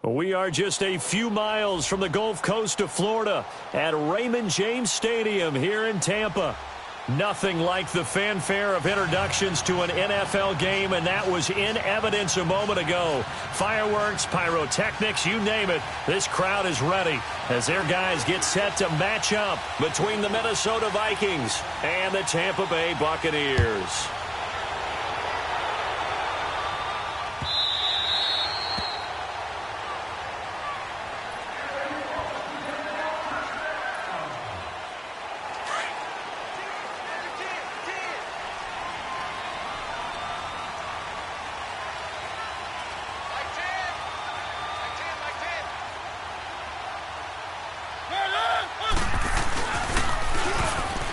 We are just a few miles from the Gulf Coast of Florida at Raymond James Stadium here in Tampa. Nothing like the fanfare of introductions to an NFL game, and that was in evidence a moment ago. Fireworks, pyrotechnics, you name it. This crowd is ready as their guys get set to match up between the Minnesota Vikings and the Tampa Bay Buccaneers.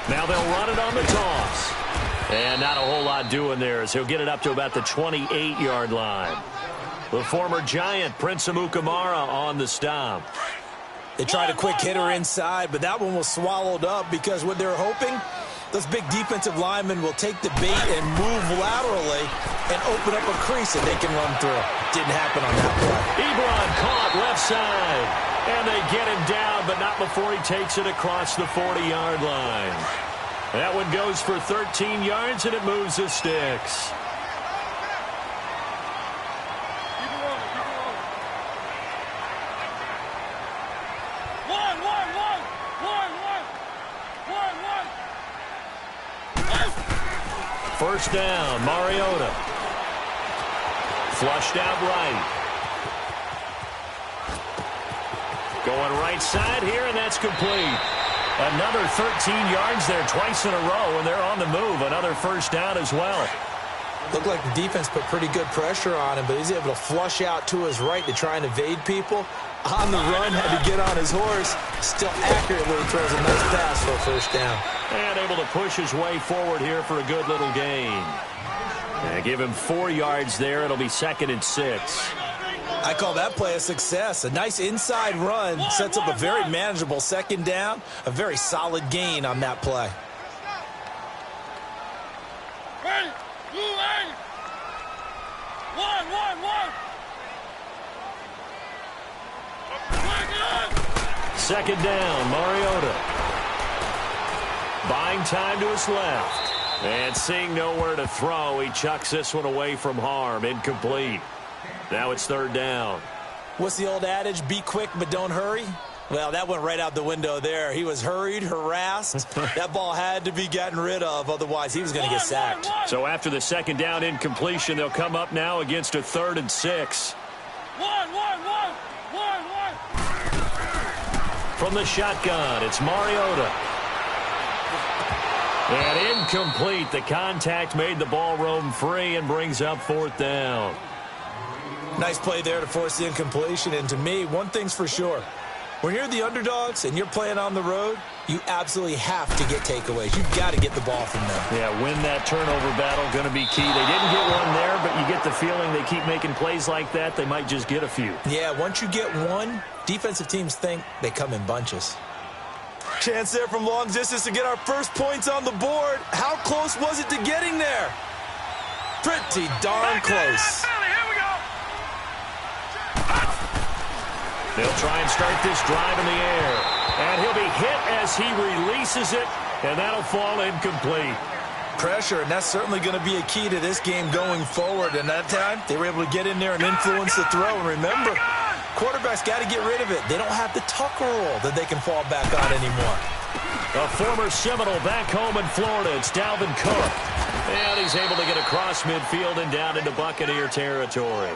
Now they'll run it on the toss. And not a whole lot doing there as he'll get it up to about the 28-yard line. The former Giant, Prince Amukamara, on the stop. They tried a quick hitter inside, but that one was swallowed up because what they're hoping, those big defensive linemen will take the bait and move laterally and open up a crease that they can run through. Didn't happen on that play. Ebron caught left side. And they get him down, but not before he takes it across the 40-yard line. That one goes for 13 yards, and it moves the sticks. First down, Mariota. Flushed out right. Going right side here, and that's complete. Another 13 yards there twice in a row, and they're on the move. Another first down as well. Looked like the defense put pretty good pressure on him, but he's able to flush out to his right to try and evade people. On the run, had to get on his horse. Still accurately throws a nice pass for a first down. And able to push his way forward here for a good little gain. And give him 4 yards there. It'll be 2nd and 6. I call that play a success. A nice inside run sets up a very manageable second down. A very solid gain on that play. Second down, Mariota. Buying time to his left. And seeing nowhere to throw, he chucks this one away from harm. Incomplete. Now it's 3rd down. What's the old adage? Be quick, but don't hurry. Well, that went right out the window there. He was hurried, harassed. That ball had to be gotten rid of. Otherwise, he was going to get sacked. So after the second down incompletion, they'll come up now against a 3rd and 6. From the shotgun, it's Mariota. And incomplete. The contact made the ball roam free and brings up 4th down. Nice play there to force the incompletion. And to me, one thing's for sure. When you're the underdogs and you're playing on the road, you absolutely have to get takeaways. You've got to get the ball from them. Yeah, win that turnover battle, going to be key. They didn't get one there, but you get the feeling they keep making plays like that, they might just get a few. Yeah, once you get one, defensive teams think they come in bunches. Chance there from long distance to get our first points on the board. How close was it to getting there? Pretty darn close. They'll try and start this drive in the air. And he'll be hit as he releases it, and that'll fall incomplete. Pressure, and that's certainly going to be a key to this game going forward. And that time, they were able to get in there and influence the throw. And remember, quarterbacks got to get rid of it. They don't have the tucker roll that they can fall back on anymore. A former Seminole back home in Florida. It's Dalvin Cook. And he's able to get across midfield and down into Buccaneer territory.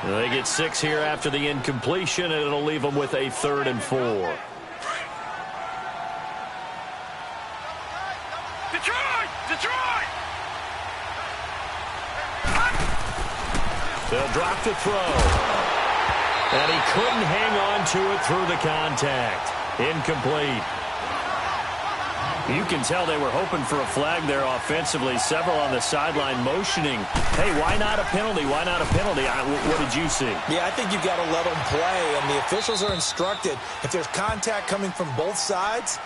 They get 6 here after the incompletion, and it'll leave them with a 3rd and 4. Detroit! They'll drop the throw. And he couldn't hang on to it through the contact. Incomplete. You can tell they were hoping for a flag there offensively. Several on the sideline motioning. Hey, why not a penalty? Why not a penalty? What did you see? Yeah, I think you've got to let them play, and the officials are instructed. If there's contact coming from both sides,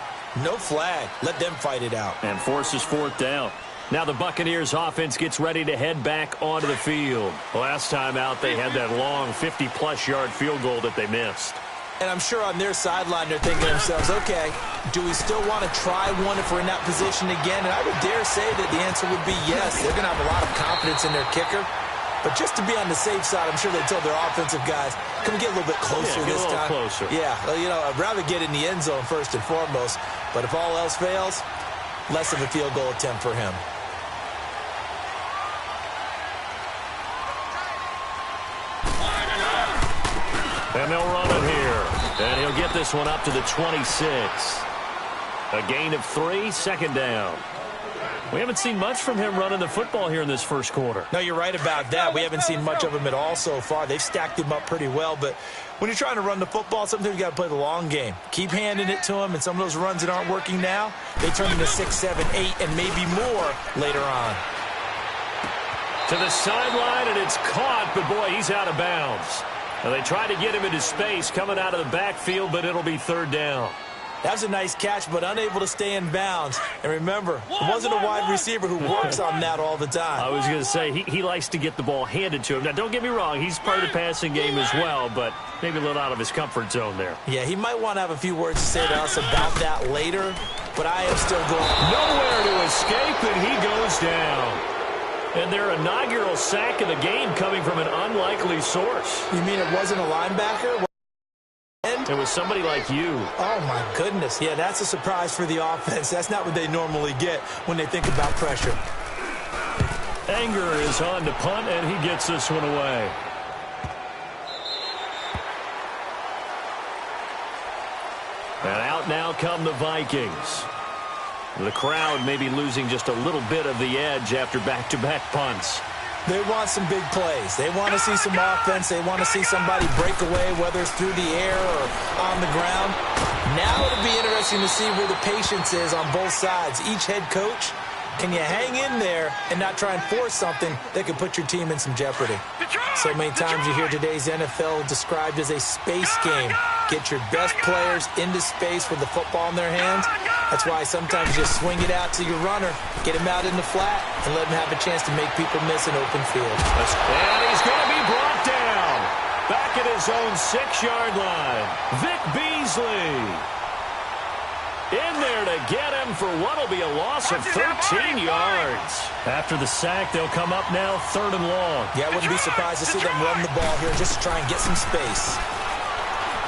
no flag. Let them fight it out. And forces 4th down. Now the Buccaneers offense gets ready to head back onto the field. Last time out, they had that long 50-plus yard field goal that they missed. And I'm sure on their sideline they're thinking to themselves, okay, do we still want to try one if we're in that position again? And I would dare say that the answer would be yes. They're going to have a lot of confidence in their kicker. But just to be on the safe side, I'm sure they told their offensive guys, can we get a little bit closer this time? Closer. Yeah, you know, I'd rather get in the end zone first and foremost. But if all else fails, less of a field goal attempt for him. And they'll run it here. And he'll get this one up to the 26. A gain of 3, 2nd down. We haven't seen much from him running the football here in this first quarter. No, you're right about that. We haven't seen much of him at all so far. They've stacked him up pretty well. But when you're trying to run the football, sometimes you got to play the long game. Keep handing it to him, and some of those runs that aren't working now, they turn into 6, 7, 8, and maybe more later on. To the sideline, and it's caught, but boy, he's out of bounds. Now they try to get him into space coming out of the backfield, but it'll be 3rd down. That was a nice catch, but unable to stay in bounds. And remember, it wasn't a wide receiver who works on that all the time. I was going to say, he likes to get the ball handed to him. Now, don't get me wrong, he's part of the passing game as well, but maybe a little out of his comfort zone there. Yeah, he might want to have a few words to say to us about that later, but I am still going. Nowhere to escape, and he goes down. And their inaugural sack of the game coming from an unlikely source. You mean it wasn't a linebacker? It was somebody like you. Oh, my goodness. Yeah, that's a surprise for the offense. That's not what they normally get when they think about pressure. Anger is on to punt, and he gets this one away. And out now come the Vikings. The crowd may be losing just a little bit of the edge after back-to-back punts. They want some big plays. They want to see some offense. They want to see somebody break away, whether it's through the air or on the ground. Now it'll be interesting to see where the patience is on both sides. Each head coach, can you hang in there and not try and force something that could put your team in some jeopardy? So many times you hear today's NFL described as a space game. Get your best players into space with the football in their hands. That's why sometimes you just swing it out to your runner, get him out in the flat, and let him have a chance to make people miss an open field. And he's going to be brought down. Back at his own 6-yard line. Vic Beasley in there to get him for what will be a loss of 13 yards. After the sack, they'll come up now 3rd and long. Yeah, I wouldn't be surprised to see them run the ball here just to try and get some space.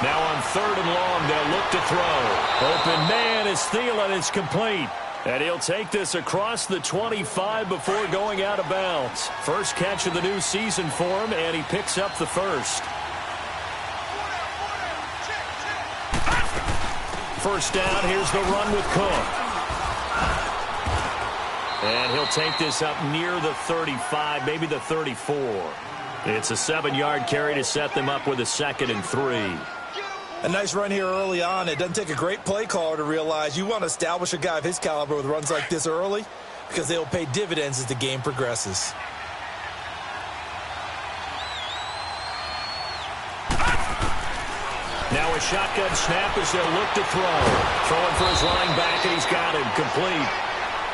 Now on 3rd and long, they'll look to throw. Open man is Thielen. It's complete. And he'll take this across the 25 before going out of bounds. First catch of the new season for him, and he picks up the first. First down, here's the run with Cook. And he'll take this up near the 35, maybe the 34. It's a 7-yard carry to set them up with a 2nd and 3. A nice run here early on. It doesn't take a great play caller to realize you want to establish a guy of his caliber with runs like this early because they'll pay dividends as the game progresses. Now a shotgun snap as they'll look to throw. Throwing for his running back, and he's got him complete.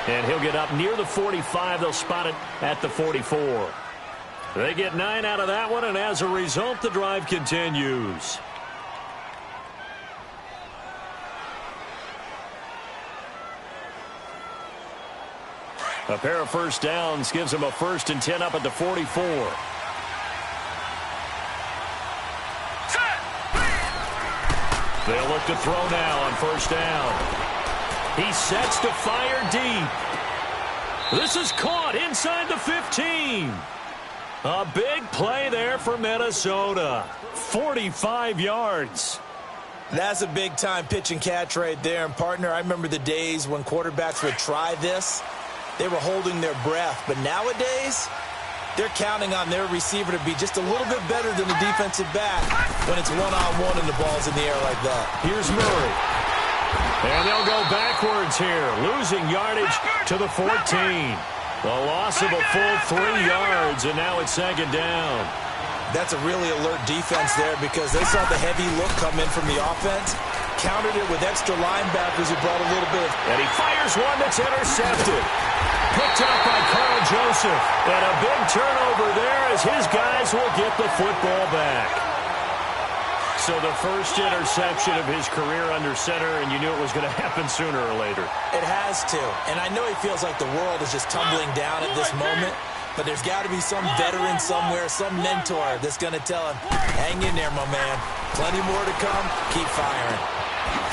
And he'll get up near the 45. They'll spot it at the 44. They get 9 out of that one, and as a result, the drive continues. A pair of first downs gives them a 1st and 10 up at the 44. They'll look to throw now on 1st down. He sets to fire deep. This is caught inside the 15. A big play there for Minnesota. 45 yards. That's a big-time pitch and catch right there. And, partner, I remember the days when quarterbacks would try this. They were holding their breath. But nowadays, they're counting on their receiver to be just a little bit better than the defensive back when it's one-on-one and the ball's in the air like that. Here's Murray. And they'll go backwards here, losing yardage to the 14. The loss of a full 3 yards, and now it's second down. That's a really alert defense there because they saw the heavy look come in from the offense, countered it with extra linebackers who brought a little bit of... And he fires one that's intercepted. Picked up by Carl Joseph. And a big turnover there as his guys will get the football back. So the first interception of his career under center, and you knew it was going to happen sooner or later. It has to. And I know he feels like the world is just tumbling down at this moment. But there's got to be some veteran somewhere, some mentor that's going to tell him, hang in there, my man. Plenty more to come. Keep firing.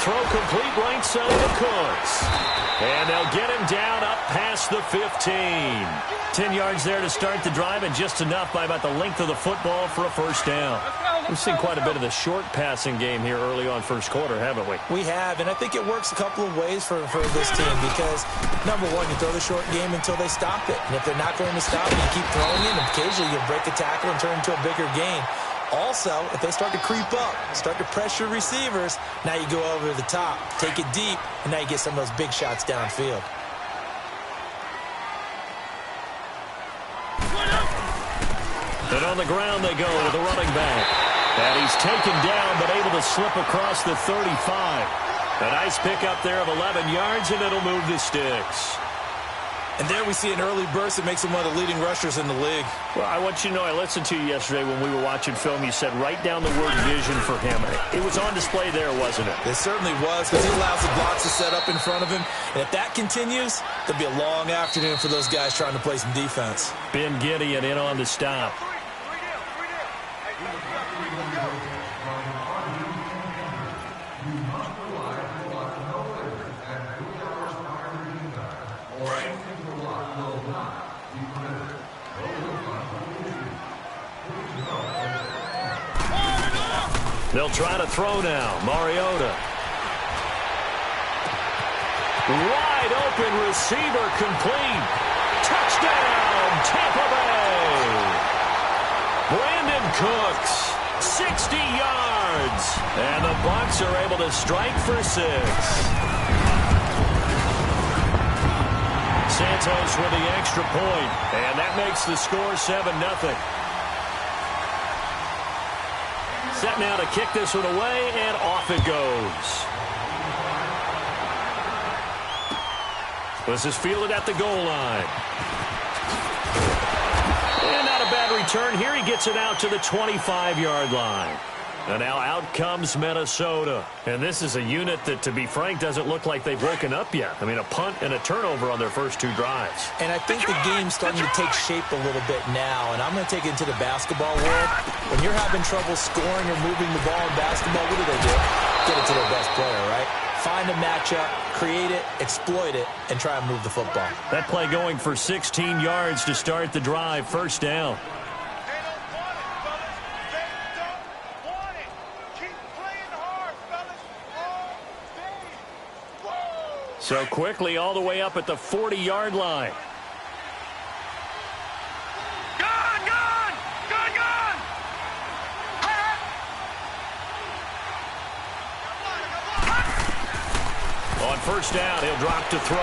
Throw complete right side to Cooks. And they'll get him down up past the 15. 10 yards there to start the drive, and just enough by about the length of the football for a first down. We've seen quite a bit of the short passing game here early on first quarter, haven't we? We have, and I think it works a couple of ways for this team because, number one, you throw the short game until they stop it. And if they're not going to stop it, you keep throwing it, and occasionally you'll break a tackle and turn it into a bigger gain. Also, if they start to creep up, start to pressure receivers, now you go over the top, take it deep, and now you get some of those big shots downfield. And on the ground they go with a running back. And he's taken down but able to slip across the 35. A nice pickup there of 11 yards, and it'll move the sticks. And there we see an early burst that makes him one of the leading rushers in the league. Well, I want you to know, I listened to you yesterday when we were watching film. You said write down the word vision for him. It was on display there, wasn't it? It certainly was, because he allows the blocks to set up in front of him. And if that continues, there'll be a long afternoon for those guys trying to play some defense. Ben Gideon in on the stop. They'll try to throw now. Mariota. Wide open receiver complete. Touchdown, Tampa Bay. Brandon Cooks, 60 yards. And the Bucs are able to strike for 6. Santos with the extra point. And that makes the score 7-0. Set now to kick this one away, and off it goes. This is fielded at the goal line. And not a bad return here. He gets it out to the 25-yard line. And now out comes Minnesota. And this is a unit that, to be frank, doesn't look like they've woken up yet. I mean, a punt and a turnover on their first 2 drives. And I think the game's starting to take shape a little bit now. And I'm going to take it into the basketball world. When you're having trouble scoring or moving the ball in basketball, what do? Get it to their best player, right? Find a matchup, create it, exploit it, and try and move the football. That play going for 16 yards to start the drive. First down. So quickly all the way up at the 40-yard line. Gone! Gone! Gone! Gone! On first down, he'll drop to throw.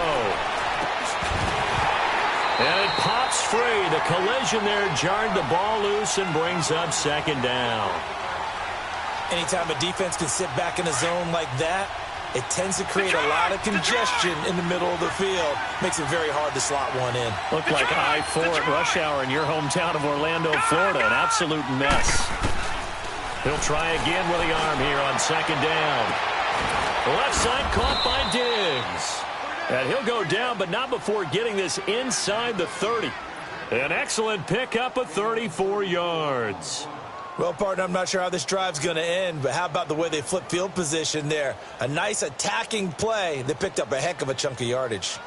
And it pops free. The collision there jarred the ball loose and brings up second down. Anytime a defense can sit back in a zone like that, it tends to create a lot of congestion in the middle of the field. Makes it very hard to slot one in. Looked like I-4 at rush hour in your hometown of Orlando, Florida. An absolute mess. He'll try again with the arm here on second down. Left side caught by Diggs. And he'll go down, but not before getting this inside the 30. An excellent pickup of 34 yards. Well, partner, I'm not sure how this drive's going to end, but how about the way they flip field position there? A nice attacking play that picked up a heck of a chunk of yardage.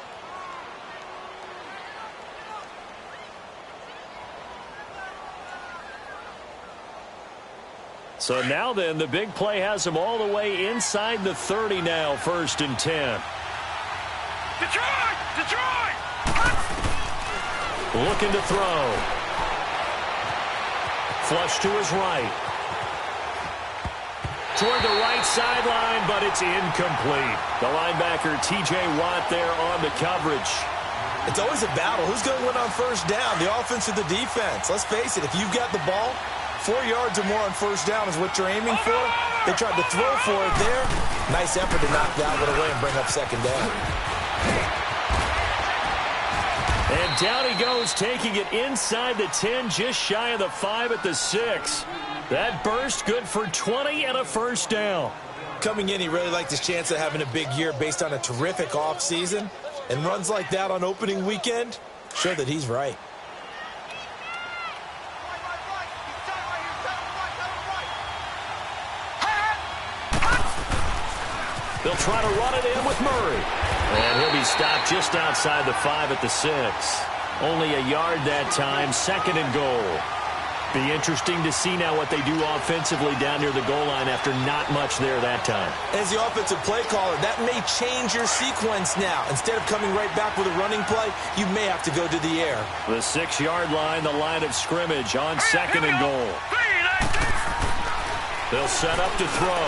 So now then, the big play has them all the way inside the 30 now, 1st and 10. Detroit! Detroit! Looking to throw. Flush to his right. Toward the right sideline, but it's incomplete. The linebacker, T.J. Watt, there on the coverage. It's always a battle. Who's going to win on 1st down, the offense or the defense? Let's face it, if you've got the ball, 4 yards or more on 1st down is what you're aiming for. They tried to throw for it there. Nice effort to knock that one away and bring up 2nd down. And down he goes, taking it inside the 10, just shy of the 5 at the 6. That burst good for 20 and a 1st down. Coming in, he really liked his chance of having a big year based on a terrific offseason. And runs like that on opening weekend show that he's right. They'll try to run it in with Murray. And he'll be stopped just outside the 5 at the 6. Only a yard that time, 2nd and goal. Be interesting to see now what they do offensively down near the goal line after not much there that time. As the offensive play caller, that may change your sequence now. Instead of coming right back with a running play, you may have to go to the air. The 6-yard line, the line of scrimmage on 2nd and goal. They'll set up to throw.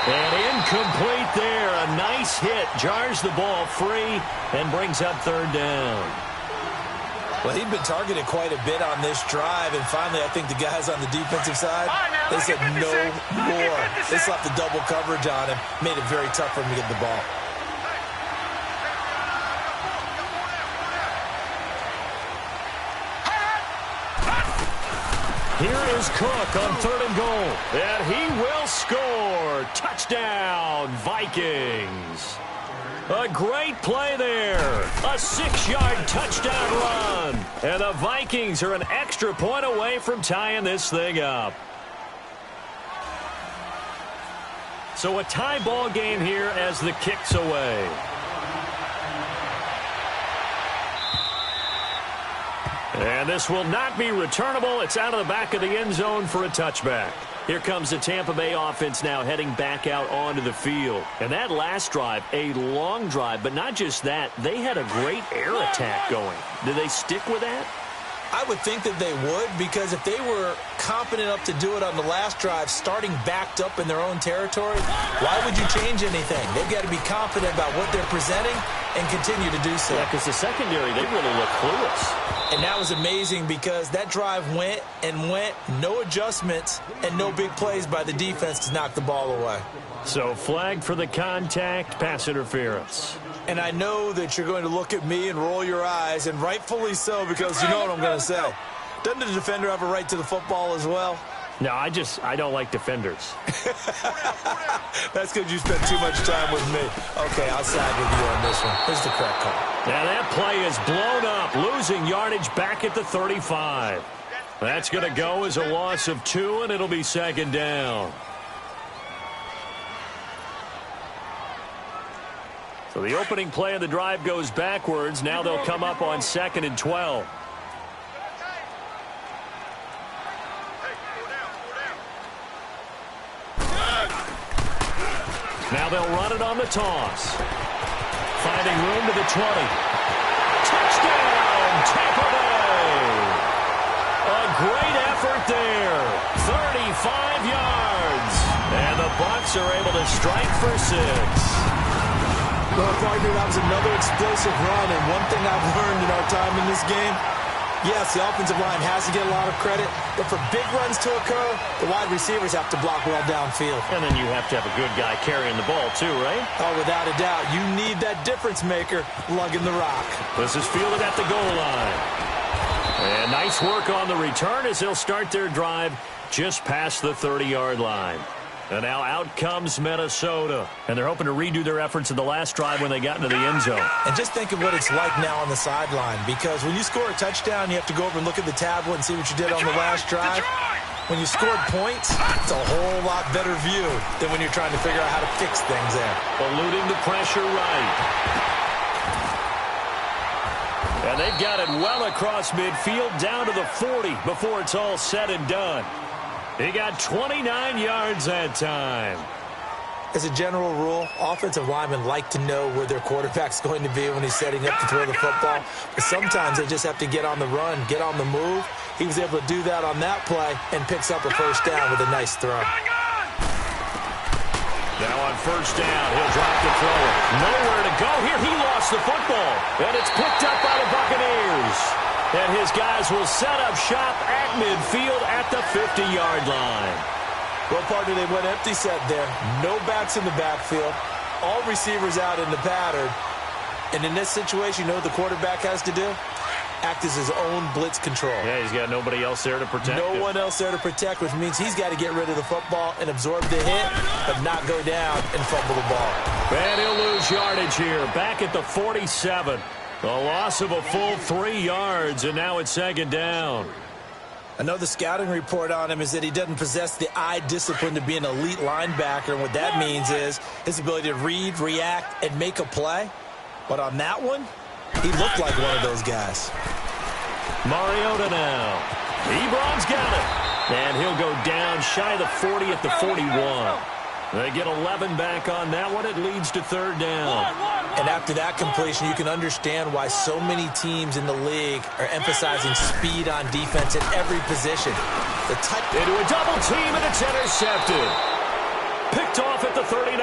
And incomplete there. A nice hit. Jars the ball free and brings up 3rd down. Well, he'd been targeted quite a bit on this drive, and finally I think the guys on the defensive side, they said no more. They slapped the double coverage on him, made it very tough for him to get the ball. Here is Cook on 3rd and goal, and he will score. Touchdown, Vikings. A great play there. A 6-yard touchdown run. And the Vikings are an extra point away from tying this thing up. So a tie ball game here as the kick's away. And this will not be returnable. It's out of the back of the end zone for a touchback. Here comes the Tampa Bay offense now heading back out onto the field. And that last drive, a long drive, but not just that. They had a great air attack going. Do they stick with that? I would think that they would, because if they were competent enough to do it on the last drive, starting backed up in their own territory, why would you change anything? They've got to be confident about what they're presenting and continue to do so. Yeah, because the secondary, they really look clueless. And that was amazing because that drive went and went, no adjustments, and no big plays by the defense to knock the ball away. So flag for the contact, pass interference. And I know that you're going to look at me and roll your eyes, and rightfully so, because you know what I'm going to say. Doesn't the defender have a right to the football as well? No, I don't like defenders. That's because you spent too much time with me. Okay, I'll side with you on this one. Here's the correct call. Now that play is blown up, losing yardage back at the 35. That's going to go as a loss of 2, and it'll be 2nd down. So the opening play of the drive goes backwards. Now they'll come up on 2nd and 12. Now they'll run it on the toss. Finding room to the 20. Touchdown, Tampa Bay. A great effort there. 35 yards. And the Bucs are able to strike for 6. Well, partner, that was another explosive run, and one thing I've learned in our time in this game, yes, the offensive line has to get a lot of credit, but for big runs to occur, the wide receivers have to block well downfield. And then you have to have a good guy carrying the ball too, right? Oh, without a doubt. You need that difference maker lugging the rock. This is fielded at the goal line. And nice work on the return as they'll start their drive just past the 30-yard line. And now out comes Minnesota. And they're hoping to redo their efforts in the last drive when they got into the end zone. And just think of what it's like now on the sideline, because when you score a touchdown, you have to go over and look at the tablet and see what you did on the last drive. When you scored points, it's a whole lot better view than when you're trying to figure out how to fix things there. Eluding the pressure right. And they've got it well across midfield down to the 40 before it's all said and done. He got 29 yards that time. As a general rule, offensive linemen like to know where their quarterback's going to be when he's setting up to throw the football. But sometimes they just have to get on the run, get on the move. He was able to do that on that play and picks up a first down with a nice throw. Now on first down, he'll drop the throw. Nowhere to go here. He lost the football. And it's picked up by the Buccaneers. And his guys will set up shop at midfield at the 50-yard line. Well, partner, they went empty set there. No backs in the backfield. All receivers out in the pattern. And in this situation, you know what the quarterback has to do? Act as his own blitz control. Yeah, he's got nobody else there to protect him. No one else there to protect, which means he's got to get rid of the football and absorb the hit, but not go down and fumble the ball. And he'll lose yardage here. Back at the 47. A loss of a full 3 yards, and now it's second down. Another scouting report on him is that he doesn't possess the eye discipline to be an elite linebacker, and what that means is his ability to read, react, and make a play. But on that one, he looked like one of those guys. Mariota now. Ebron's got it. And he'll go down shy of the 40 at the 41. They get 11 back on that one. It leads to third down. And after that completion, you can understand why so many teams in the league are emphasizing speed on defense at every position. Into a double team, and it's intercepted. Picked off at the 39.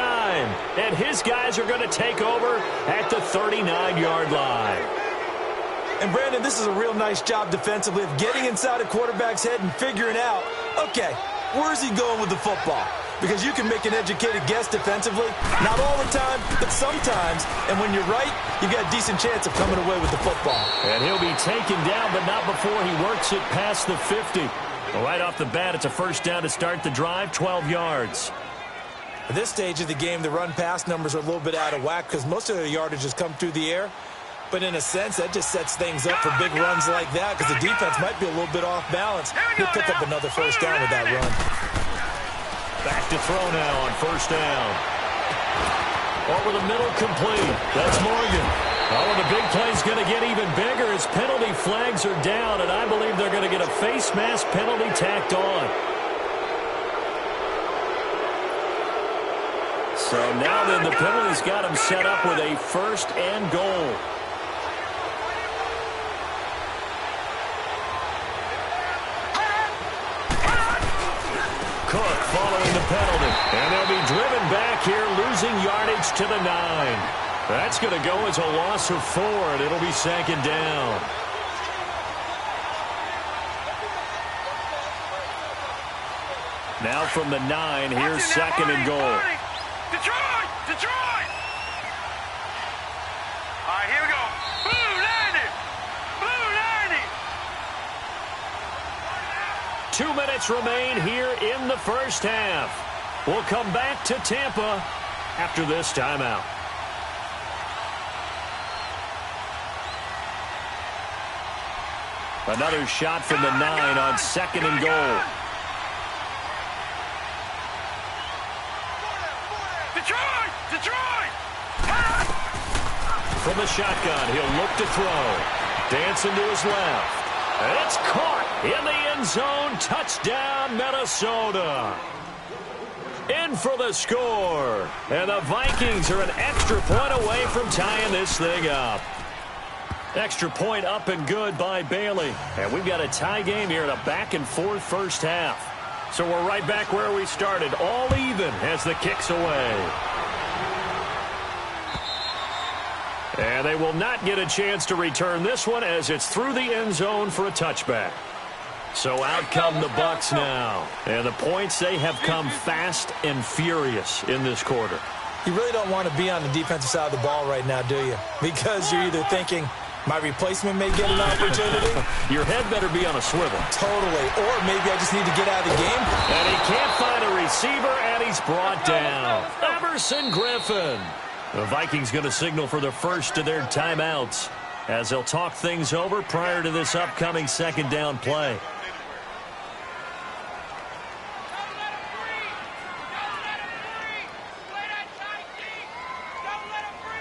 And his guys are going to take over at the 39-yard line. And, Brandon, this is a real nice job defensively of getting inside a quarterback's head and figuring out, okay, where's he going with the football? Because you can make an educated guess defensively. Not all the time, but sometimes. And when you're right, you've got a decent chance of coming away with the football. And he'll be taken down, but not before he works it past the 50. Right off the bat, it's a first down to start the drive, 12 yards. At this stage of the game, the run-pass numbers are a little bit out of whack because most of the yardage has come through the air. But in a sense, that just sets things up for big runs like that because the defense might be a little bit off balance. He'll pick up another first down with that run. Back to throw now on first down. Over the middle, complete. That's Morgan. Oh, and the big play's going to get even bigger as penalty flags are down, and I believe they're going to get a face mask penalty tacked on. So now then, the penalty's got him set up with a first and goal. Cook following the penalty. And they'll be driven back here, losing yardage to the 9. That's going to go as a loss of 4, and it'll be second down. Now from the 9, here's second and goal. Detroit! Detroit! All right, here we go. Blue 90! Blue 90! 2 minutes remain here in the first half. We'll come back to Tampa after this timeout. Another shot from the 9 on second and goal. Detroit! Detroit! From the shotgun, he'll look to throw. Dancing to his left. It's caught in the end zone. Touchdown, Minnesota. In for the score. And the Vikings are an extra point away from tying this thing up. Extra point up and good by Bailey. And we've got a tie game here in a back-and-forth first half. So we're right back where we started, all even as the kick's away. And they will not get a chance to return this one as it's through the end zone for a touchback. So out come the Bucs now. And the points, they have come fast and furious in this quarter. You really don't want to be on the defensive side of the ball right now, do you? Because you're either thinking, my replacement may get an opportunity. Your head better be on a swivel. Totally. Or maybe I just need to get out of the game. And he can't find a receiver, and he's brought down. Everson Griffin. The Vikings going to signal for the first of their timeouts as they'll talk things over prior to this upcoming second down play.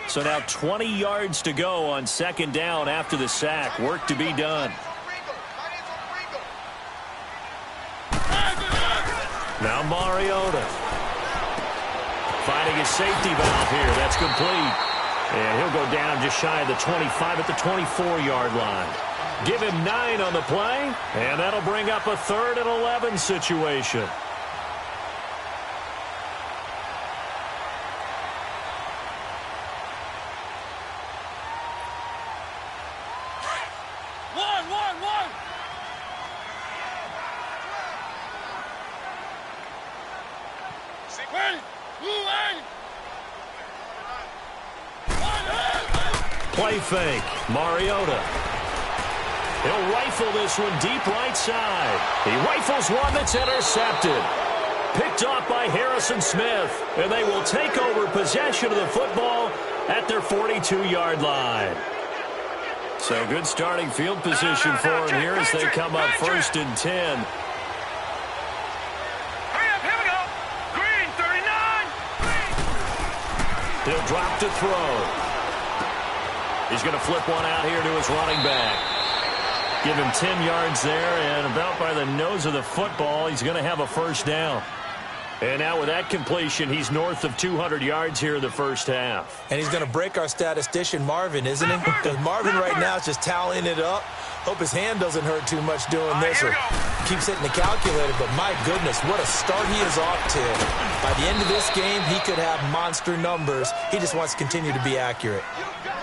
So now 20 yards to go on second down after the sack. Work to be done. Now Mariota. Finding his safety valve here. That's complete. And he'll go down just shy of the 25 at the 24-yard line. Give him 9 on the play, and that'll bring up a 3rd and 11 situation. Play fake. Mariota. He'll rifle this one deep right side. He rifles one that's intercepted. Picked off by Harrison Smith. And they will take over possession of the football at their 42-yard line. So good starting field position for him here as they come up 1st and 10. Here we go. Green, 39. He'll drop to throw. He's going to flip one out here to his running back. Give him 10 yards there, and about by the nose of the football, he's going to have a 1st down. And now with that completion, he's north of 200 yards here in the first half. And he's going to break our statistician, Marvin, isn't he? Because Marvin right now is just tallying it up. Hope his hand doesn't hurt too much doing this. Or keeps hitting the calculator, but my goodness, what a start he is off to. By the end of this game, he could have monster numbers. He just wants to continue to be accurate.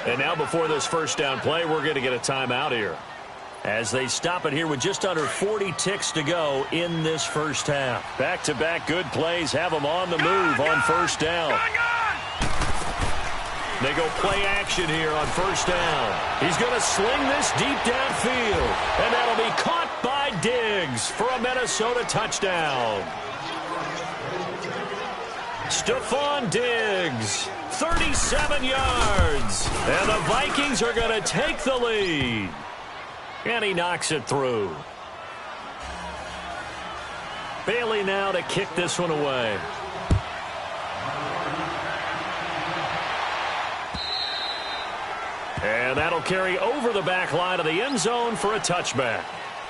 And now before this 1st down play, we're going to get a timeout here. As they stop it here with just under 40 ticks to go in this first half. Back-to-back good plays have them on the move on 1st down. They go play action here on 1st down. He's going to sling this deep downfield. And that'll be caught by Diggs for a Minnesota touchdown. Stephon Diggs, 37 yards. And the Vikings are going to take the lead. And he knocks it through. Bailey now to kick this one away. And that'll carry over the back line of the end zone for a touchback.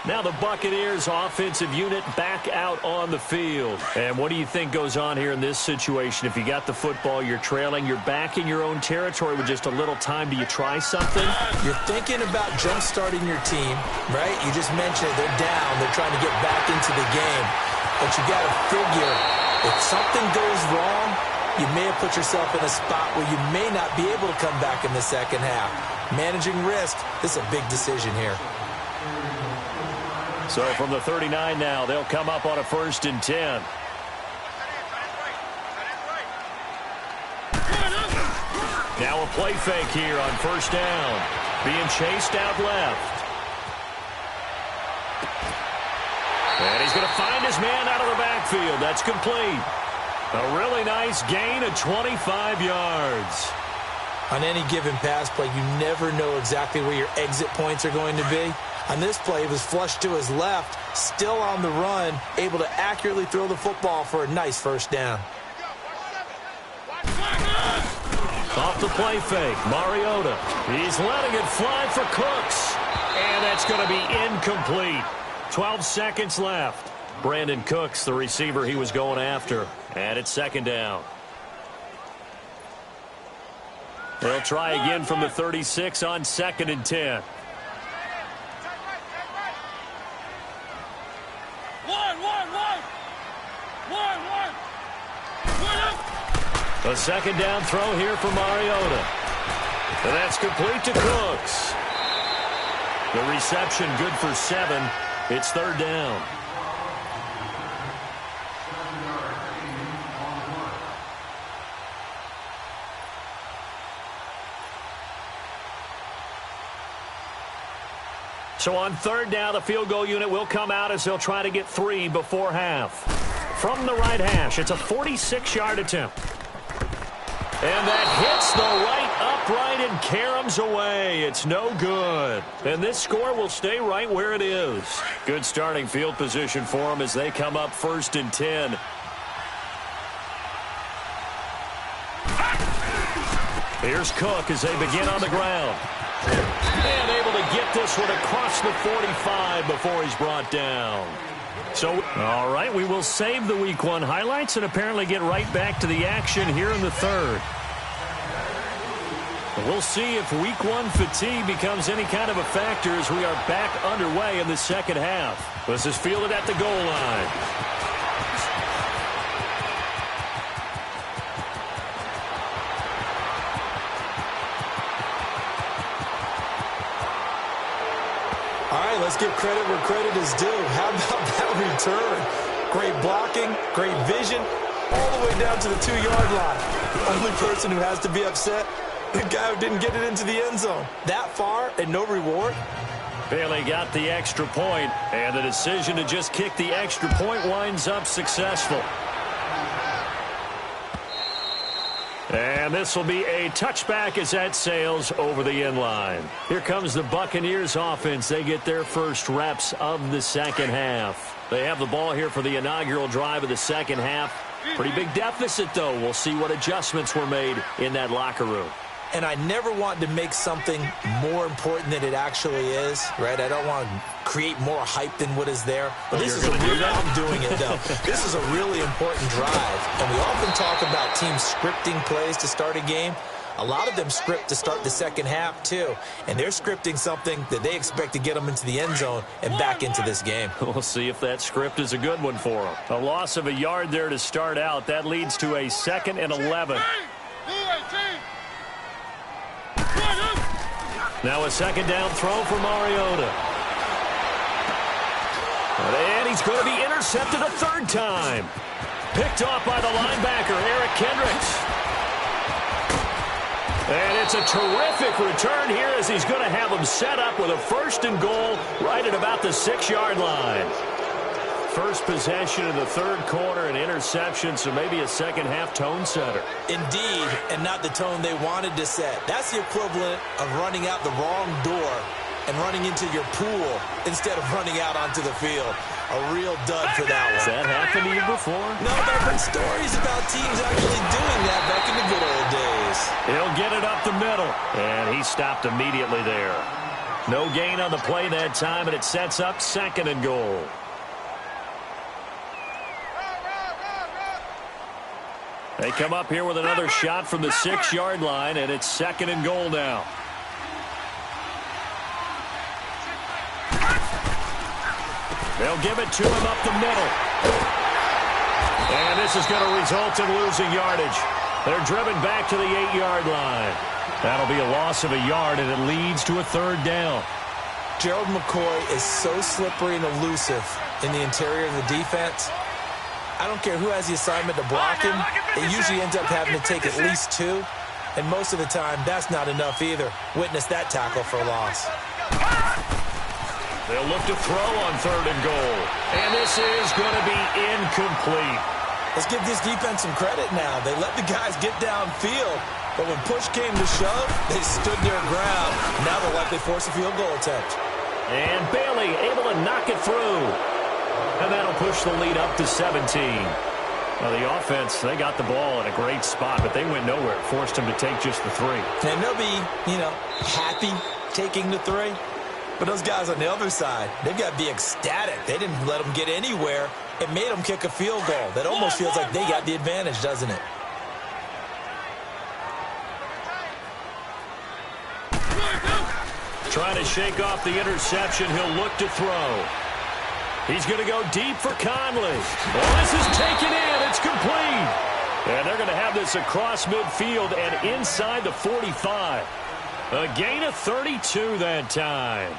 Now the Buccaneers offensive unit back out on the field. And what do you think goes on here in this situation? If you got the football, you're trailing, you're back in your own territory with just a little time. Do you try something? You're thinking about jump-starting your team, right? You just mentioned they're down. They're trying to get back into the game. But you got to figure if something goes wrong, you may have put yourself in a spot where you may not be able to come back in the second half. Managing risk, this is a big decision here. So from the 39 now, they'll come up on a 1st and 10. Now a play fake here on 1st down. Being chased out left. And he's going to find his man out of the backfield. That's complete. A really nice gain of 25 yards. On any given pass play, you never know exactly where your exit points are going to be. On this play, it was flushed to his left, still on the run, able to accurately throw the football for a nice 1st down. Off the play fake, Mariota. He's letting it fly for Cooks. And that's going to be incomplete. 12 seconds left. Brandon Cooks, the receiver he was going after. And it's 2nd down. They'll try again from the 36 on 2nd and 10. A 2nd down throw here for Mariota. And that's complete to Cooks. The reception good for 7. It's 3rd down. So on 3rd down, the field goal unit will come out as they'll try to get 3 before half. From the right hash, it's a 46-yard attempt. And that hits the right upright and caroms away. It's no good. And this score will stay right where it is. Good starting field position for them as they come up 1st and 10. Here's Cook as they begin on the ground. And able to get this one across the 45 before he's brought down. So, all right, we will save the Week 1 highlights and apparently get right back to the action here in the third. We'll see if Week 1 fatigue becomes any kind of a factor as we are back underway in the second half. This is fielded at the goal line. All right, let's give credit where credit is due. How about that return? Great blocking, great vision, all the way down to the 2-yard line. The only person who has to be upset, the guy who didn't get it into the end zone. That far and no reward? Bailey got the extra point, and the decision to just kick the extra point winds up successful. And this will be a touchback as that sails over the end line. Here comes the Buccaneers offense. They get their first reps of the second half. They have the ball here for the inaugural drive of the second half. Pretty big deficit, though. We'll see what adjustments were made in that locker room. And I never want to make something more important than it actually is, right? I don't want to create more hype than what is there. But this is a really, I'm doing it, though. This is a really important drive. And we often talk about teams scripting plays to start a game. A lot of them script to start the second half, too. And they're scripting something that they expect to get them into the end zone and back into this game. We'll see if that script is a good one for them. A loss of a yard there to start out. That leads to a 2nd and 11. Now a second down throw for Mariota. And he's going to be intercepted a third time. Picked off by the linebacker, Eric Kendricks. And it's a terrific return here as he's going to have him set up with a 1st and goal right at about the 6-yard line. First possession of the third quarter, an interception, so maybe a second-half tone setter. Indeed, and not the tone they wanted to set. That's the equivalent of running out the wrong door and running into your pool instead of running out onto the field. A real dud for that one. Has that happened to you before? No, but I've heard stories about teams actually doing that back in the good old days. He'll get it up the middle, and he stopped immediately there. No gain on the play that time, and it sets up 2nd and goal. They come up here with another shot from the 6-yard line, and it's 2nd and goal now. They'll give it to him up the middle. And this is going to result in losing yardage. They're driven back to the 8-yard line. That'll be a loss of a yard, and it leads to a 3rd down. Gerald McCoy is so slippery and elusive in the interior of the defense. I don't care who has the assignment to block him. They usually end up having to take at least 2. And most of the time, that's not enough either. Witness that tackle for a loss. They'll look to throw on 3rd and goal. And this is going to be incomplete. Let's give this defense some credit now. They let the guys get downfield. But when push came to shove, they stood their ground. Now they'll likely force a field goal attempt. And Bailey able to knock it through. And that'll push the lead up to 17. Now, the offense, they got the ball in a great spot, but they went nowhere. It forced them to take just the 3. And they'll be, happy taking the 3. But those guys on the other side, they've got to be ecstatic. They didn't let them get anywhere. It made them kick a field goal. That almost feels like they got the advantage, doesn't it? Trying to shake off the interception. He'll look to throw. He's going to go deep for Conley. Well, this is taken in. It's complete. And they're going to have this across midfield and inside the 45. A gain of 32 that time.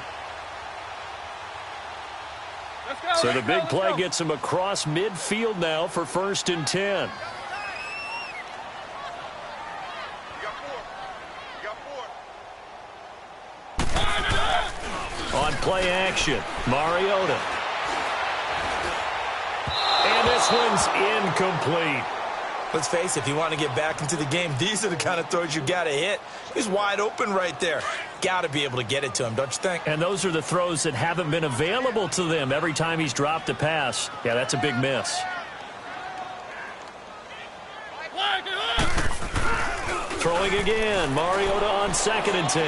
So the big play gets him across midfield now for 1st and 10. On play action, Mariota. And this one's incomplete. Let's face it, if you want to get back into the game, these are the kind of throws you got to hit. He's wide open right there. Got to be able to get it to him, don't you think? And those are the throws that haven't been available to them every time he's dropped a pass. Yeah, that's a big miss. Throwing again, Mariota on 2nd and 10.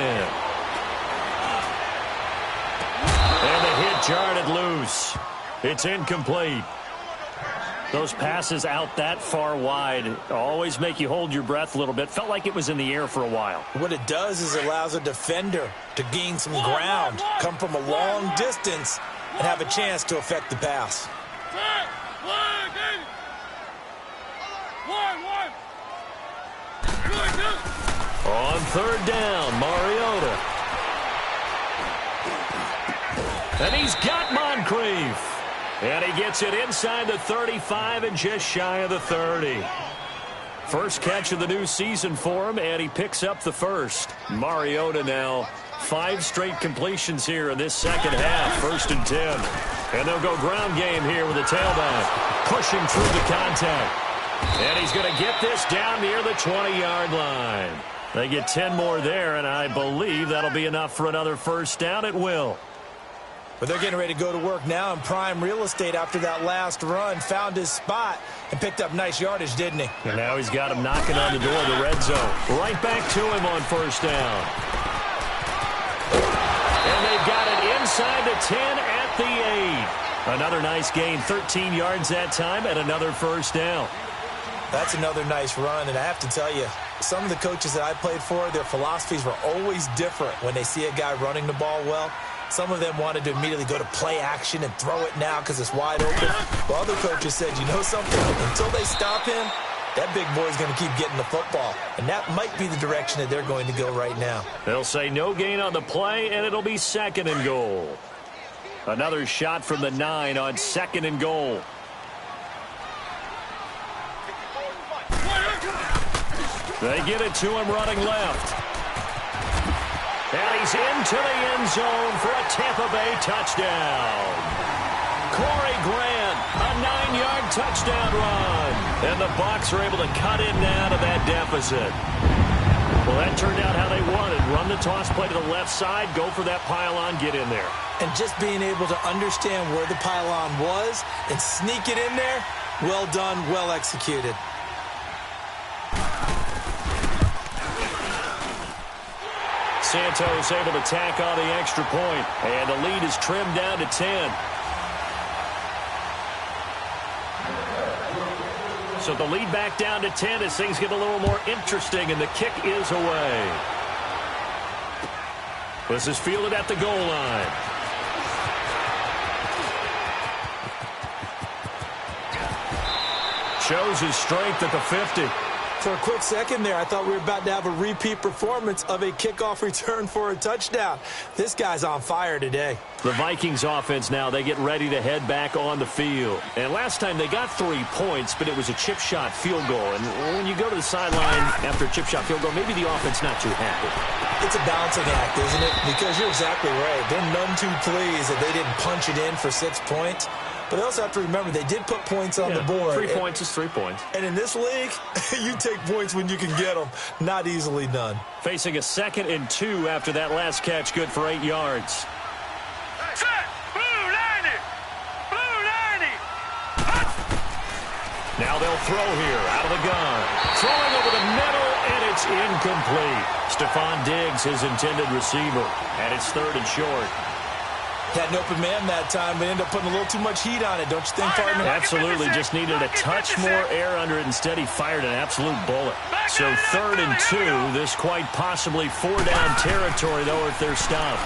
And the hit jarred it loose. It's incomplete. Those passes out that far wide always make you hold your breath a little bit. Felt like it was in the air for a while. What it does is it allows a defender to gain some ground, come from a long distance, and have a chance to affect the pass. On third down, Mariota. And he's got Moncrief. And he gets it inside the 35 and just shy of the 30. First catch of the new season for him, and he picks up the first. Mariota now 5 straight completions here in this second half, 1st and 10. And they'll go ground game here with the tailback, pushing through the contact. And he's going to get this down near the 20-yard line. They get 10 more there, and I believe that'll be enough for another first down. It will. But they're getting ready to go to work now in prime real estate after that last run. Found his spot and picked up nice yardage, didn't he? And now he's got him knocking on the door of the red zone. Right back to him on first down. And they've got it inside the 10 at the 8. Another nice gain, 13 yards that time, and another first down. That's another nice run, and I have to tell you, some of the coaches that I played for, their philosophies were always different when they see a guy running the ball well. Some of them wanted to immediately go to play action and throw it now because it's wide open. While other coaches said, you know something, until they stop him, that big boy's going to keep getting the football. And that might be the direction that they're going to go right now. They'll say no gain on the play, and it'll be 2nd and goal. Another shot from the 9 on 2nd and goal. They get it to him running left. And he's into the end zone for a Tampa Bay touchdown. Corey Grant, a 9-yard touchdown run. And the Bucs are able to cut him down to that deficit. Well, that turned out how they wanted. Run the toss play to the left side, go for that pylon, get in there. And just being able to understand where the pylon was and sneak it in there, well done, well executed. Santos able to tack on the extra point, and the lead is trimmed down to 10. So the lead back down to 10 as things get a little more interesting, and the kick is away. This is fielded at the goal line. Shows his strength at the 50. For a quick second there, I thought we were about to have a repeat performance of a kickoff return for a touchdown. This guy's on fire today. The Vikings offense now, they get ready to head back on the field. And last time they got 3 points, but it was a chip shot field goal. And when you go to the sideline after a chip shot field goal, maybe the offense not too happy. It's a balancing act, isn't it? Because you're exactly right. They're none too pleased that they didn't punch it in for 6 points. But they also have to remember they did put points on the board. 3 points is 3 points. And in this league, you take points when you can get them. Not easily done. Facing a 2nd and 2 after that last catch, good for 8 yards. Set! Blue 90! Blue 90! Now they'll throw here out of the gun. Throwing over the middle, and it's incomplete. Stephon Diggs, his intended receiver. And it's 3rd and short. Had an open man that time, but ended up putting a little too much heat on it, don't you think, partner? Absolutely, just needed a touch more air under it. Instead, he fired an absolute bullet. So 3rd and 2, this quite possibly 4-down territory, though, if they're stopped.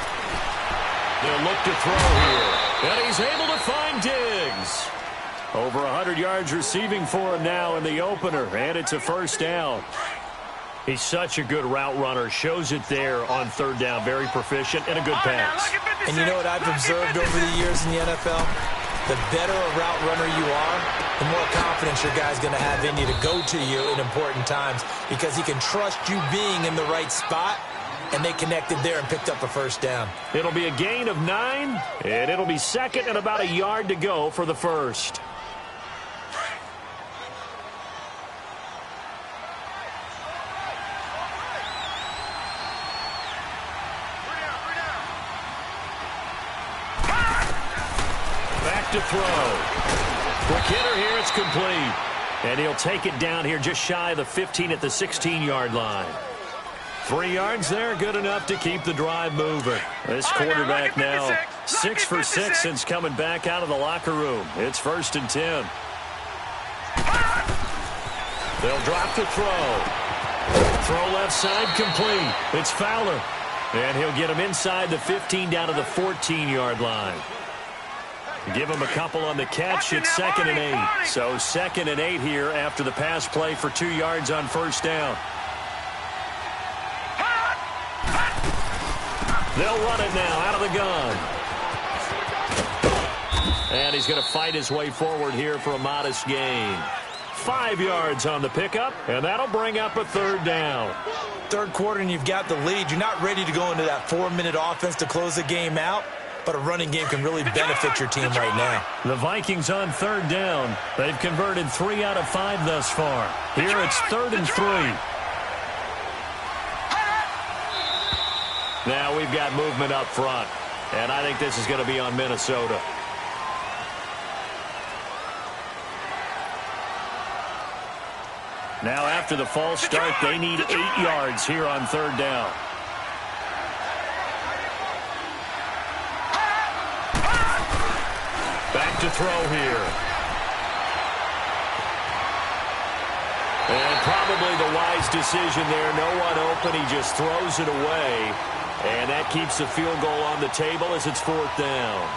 They'll look to throw here, and he's able to find Diggs. Over 100 yards receiving for him now in the opener, and it's a first down. He's such a good route runner. Shows it there on 3rd down. Very proficient and a good pass. And you know what I've observed over the years in the NFL? The better a route runner you are, the more confidence your guy's going to have in you to go to you in important times because he can trust you being in the right spot, and they connected there and picked up a first down. It'll be a gain of 9, and it'll be 2nd and about a yard to go for the first. To throw. Quick hitter here, it's complete. And he'll take it down here just shy of the 15 at the 16-yard line. 3 yards there, good enough to keep the drive moving. This quarterback now 6 for 6 since coming back out of the locker room. It's 1st and 10. They'll drop to throw. Throw left side complete. It's Fowler. And he'll get him inside the 15 down to the 14-yard line. Give him a couple on the catch. It's 2nd and 8. So 2nd and 8 here after the pass play for 2 yards on 1st down. They'll run it now out of the gun. And he's going to fight his way forward here for a modest gain. 5 yards on the pickup, and that'll bring up a 3rd down. 3rd quarter and you've got the lead. You're not ready to go into that 4-minute offense to close the game out, but a running game can really benefit your team right now. The Vikings on 3rd down. They've converted 3 out of 5 thus far. Here it's 3rd and 3. Now we've got movement up front, and I think this is going to be on Minnesota. Now after the false start, they need 8 yards here on 3rd down. Back to throw here. And probably the wise decision there. No one open. He just throws it away. And that keeps the field goal on the table as it's 4th down.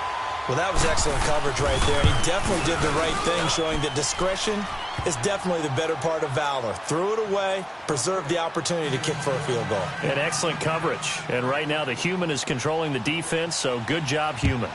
Well, that was excellent coverage right there. And he definitely did the right thing, showing that discretion is definitely the better part of valor. Threw it away, preserved the opportunity to kick for a field goal. And excellent coverage. And right now the human is controlling the defense, so good job, human.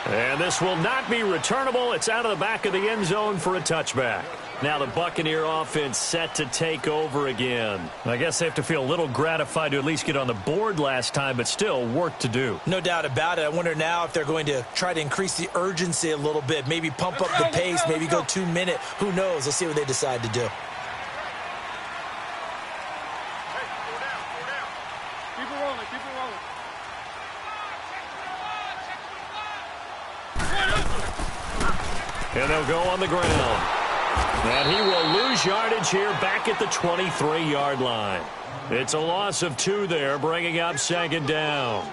And this will not be returnable. It's out of the back of the end zone for a touchback. Now the Buccaneer offense set to take over again. I guess they have to feel a little gratified to at least get on the board last time, but still work to do. No doubt about it. I wonder now if they're going to try to increase the urgency a little bit, maybe pump up the pace, maybe go 2-minute. Who knows? Let's see what they decide to do. Keep it rolling, keep it rolling. And they'll go on the ground. And he will lose yardage here back at the 23-yard line. It's a loss of 2 there, bringing up 2nd down.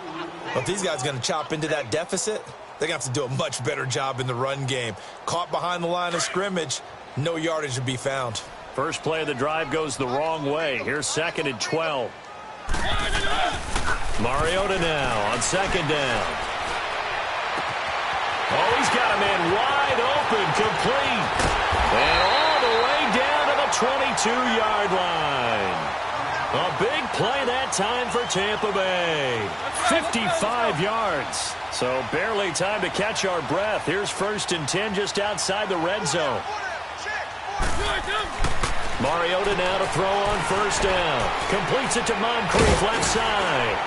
Well, if these guys are going to chop into that deficit, they're going to have to do a much better job in the run game. Caught behind the line of scrimmage, no yardage to be found. First play of the drive goes the wrong way. Here's 2nd and 12. Mariota now on 2nd down. Oh, he's got a man wide open, complete. And all the way down to the 22-yard line. A big play that time for Tampa Bay. 55 yards. So barely time to catch our breath. Here's 1st and 10 just outside the red zone. Mariota now to throw on 1st down. Completes it to Moncrief left side.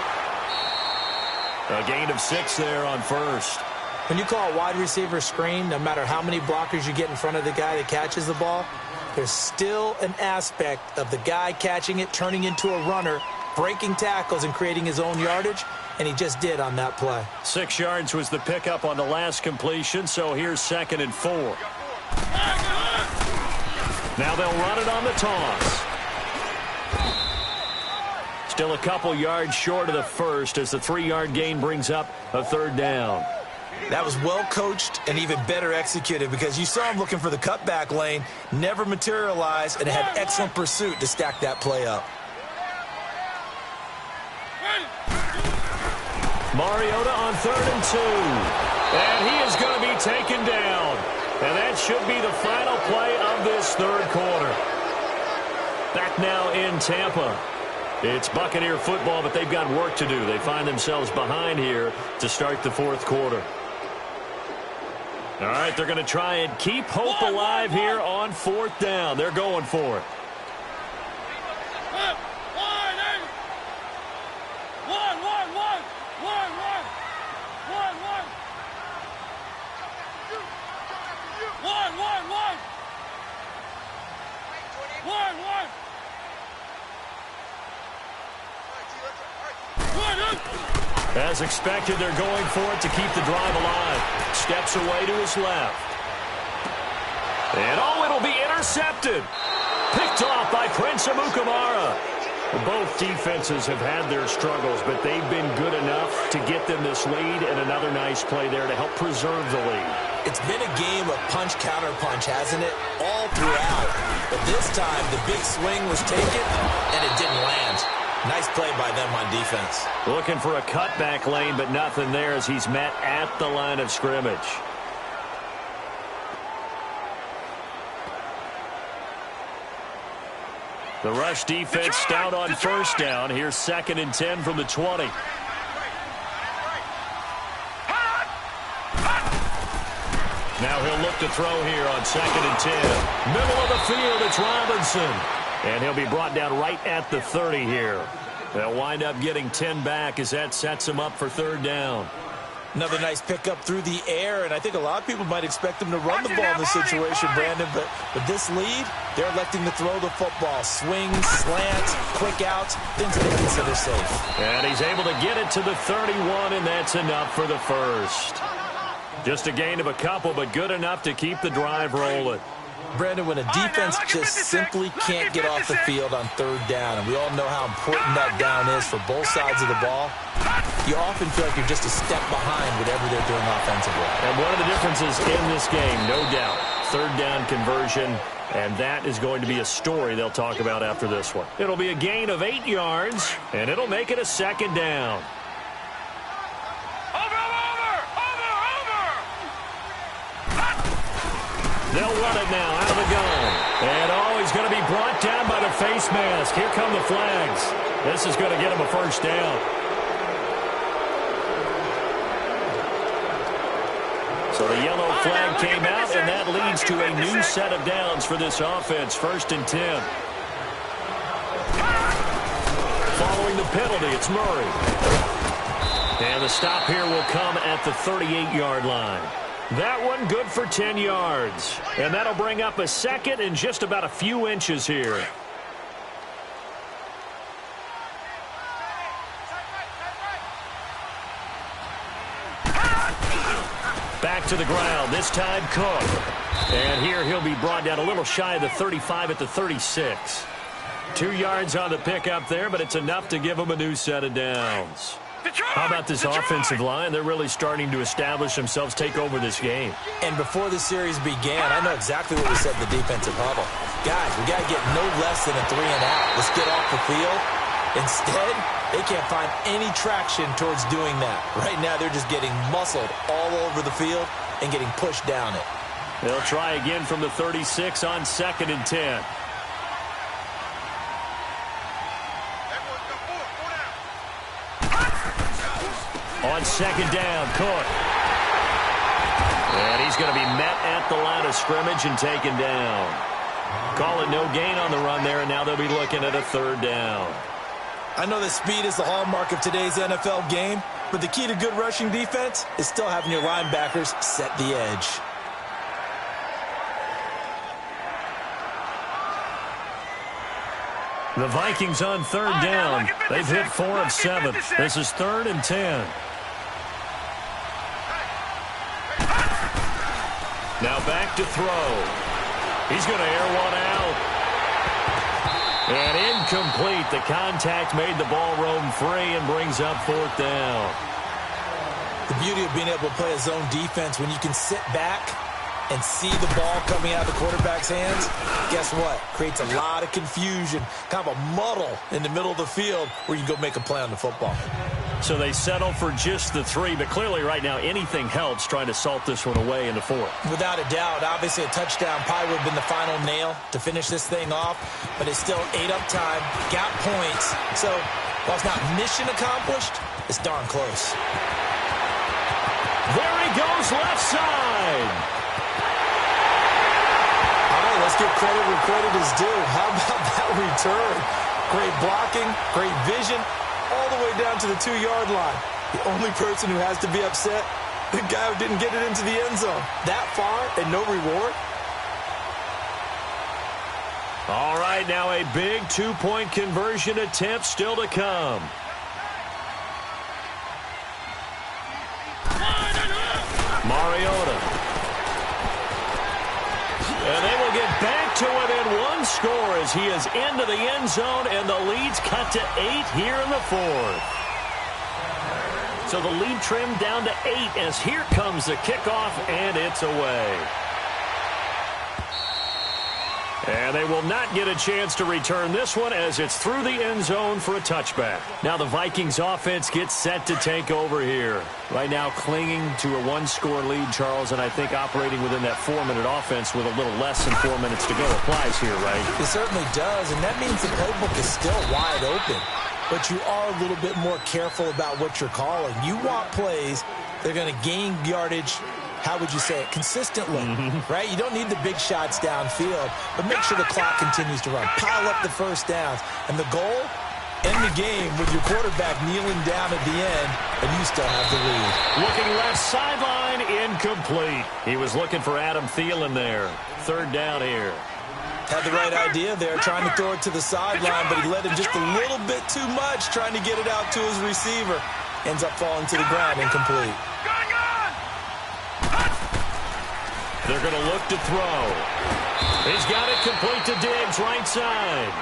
A gain of 6 there on 1st. When you call a wide receiver screen, no matter how many blockers you get in front of the guy that catches the ball, there's still an aspect of the guy catching it, turning into a runner, breaking tackles and creating his own yardage, and he just did on that play. 6 yards was the pickup on the last completion, so here's 2nd and 4. Now they'll run it on the toss. Still a couple yards short of the first as the 3-yard gain brings up a 3rd down. That was well coached and even better executed because you saw him looking for the cutback lane, never materialized, and had excellent pursuit to stack that play up. Mariota on 3rd and 2. And he is going to be taken down. And that should be the final play of this 3rd quarter. Back now in Tampa. It's Buccaneer football, but they've got work to do. They find themselves behind here to start the 4th quarter. All right, they're going to try and keep hope alive here on 4th down. They're going for it. As expected, they're going for it to keep the drive alive. Steps away to his left. And oh, it'll be intercepted. Picked off by Prince Amukamara. Both defenses have had their struggles, but they've been good enough to get them this lead, and another nice play there to help preserve the lead. It's been a game of punch-counter-punch, hasn't it? All throughout. But this time, the big swing was taken, and it didn't land. Nice play by them on defense. Looking for a cutback lane, but nothing there as he's met at the line of scrimmage. The rush defense stout on first down. Here's 2nd and 10 from the 20. Now he'll look to throw here on 2nd and 10. Middle of the field, it's Robinson. And he'll be brought down right at the 30 here. They'll wind up getting 10 back as that sets him up for 3rd down. Another nice pickup through the air, and I think a lot of people might expect him to run the ball in this situation, Brandon, but with this lead, they're electing to throw the football. Swings, slants, quick outs, things that they consider safe. And he's able to get it to the 31, and that's enough for the first. Just a gain of a couple, but good enough to keep the drive rolling. Brandon, when a defense just simply can't get off the field on 3rd down, and we all know how important that down is for both sides of the ball, you often feel like you're just a step behind whatever they're doing offensively. And one of the differences in this game, no doubt, 3rd down conversion, and that is going to be a story they'll talk about after this one. It'll be a gain of 8 yards, and it'll make it a 2nd down. They'll run it now out of the gun. And, he's going to be brought down by the face mask. Here come the flags. This is going to get him a 1st down. So the yellow flag came out, and that leads to a new set of downs for this offense. 1st and 10. Following the penalty, it's Murray. And the stop here will come at the 38-yard line. That one good for 10 yards. And that'll bring up a 2nd and just about a few inches here. Back to the ground, this time Cook. And here he'll be brought down a little shy of the 35 at the 36. 2 yards on the pickup there, but it's enough to give him a new set of downs. How about this offensive line? They're really starting to establish themselves, take over this game. And before the series began, I know exactly what we said in the defensive huddle. Guys, we got to get no less than a 3 and out. Let's get off the field. Instead, they can't find any traction towards doing that. Right now, they're just getting muscled all over the field and getting pushed down it. They'll try again from the 36 on 2nd and 10. On 2nd down, Cook. And he's going to be met at the line of scrimmage and taken down. Call it no gain on the run there, and now they'll be looking at a 3rd down. I know that speed is the hallmark of today's NFL game, but the key to good rushing defense is still having your linebackers set the edge. The Vikings on 3rd down. They've hit 4 of 7. This is 3rd and 10. Now back to throw. He's going to air one out. And incomplete. The contact made the ball roam free and brings up 4th down. The beauty of being able to play a zone defense when you can sit back and see the ball coming out of the quarterback's hands, guess what? Creates a lot of confusion, kind of a muddle in the middle of the field where you go make a play on the football. So they settle for just the 3, but clearly right now anything helps trying to salt this one away into 4. Without a doubt, obviously a touchdown probably would have been the final nail to finish this thing off, but it's still 8 up time, got points. So while it's not mission accomplished, it's darn close. There he goes, left side. Let's give credit where credit is due. How about that return? Great blocking, great vision, all the way down to the 2-yard line. The only person who has to be upset, the guy who didn't get it into the end zone. That far and no reward. All right, now a big 2-point conversion attempt still to come. Mariota. And they will get back to within 1 score as he is into the end zone, and the lead's cut to 8 here in the fourth. So the lead trimmed down to 8 as here comes the kickoff, and it's away. And they will not get a chance to return this one as it's through the end zone for a touchback. Now the Vikings offense gets set to take over here. Right now clinging to a one-score lead, Charles, and I think operating within that 4-minute offense with a little less than 4 minutes to go applies here, right? It certainly does, and that means the playbook is still wide open. But you are a little bit more careful about what you're calling. You want plays that are going to gain yardage, how would you say it, consistently, right? You don't need the big shots downfield, but make sure the clock continues to run. Pile up the first downs. And the goal, end the game with your quarterback kneeling down at the end, and you still have the lead. Looking left sideline, incomplete. He was looking for Adam Thielen there. Third down here. Had the right idea there, trying to throw it to the sideline, but he let him just a little bit too much, trying to get it out to his receiver. Ends up falling to the ground, incomplete. They're going to look to throw. He's got it complete to Diggs, right side.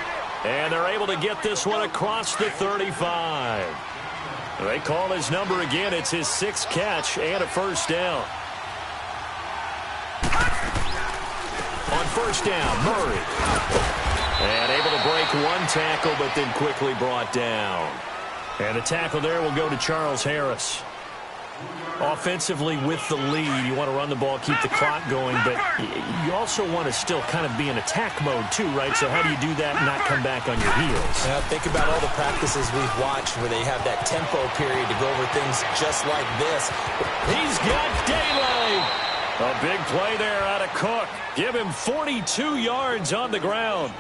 And they're able to get this one across the 35. They call his number again. It's his 6th catch and a first down. On first down, Murray. And able to break one tackle, but then quickly brought down. And the tackle there will go to Charles Harris. Offensively with the lead, you want to run the ball, keep the clock going, but you also want to still kind of be in attack mode too, right? So how do you do that and not come back on your heels? Yeah, think about all the practices we've watched where they have that tempo period to go over things just like this. He's got daylight. A big play there out of Cook. Give him 42 yards on the ground.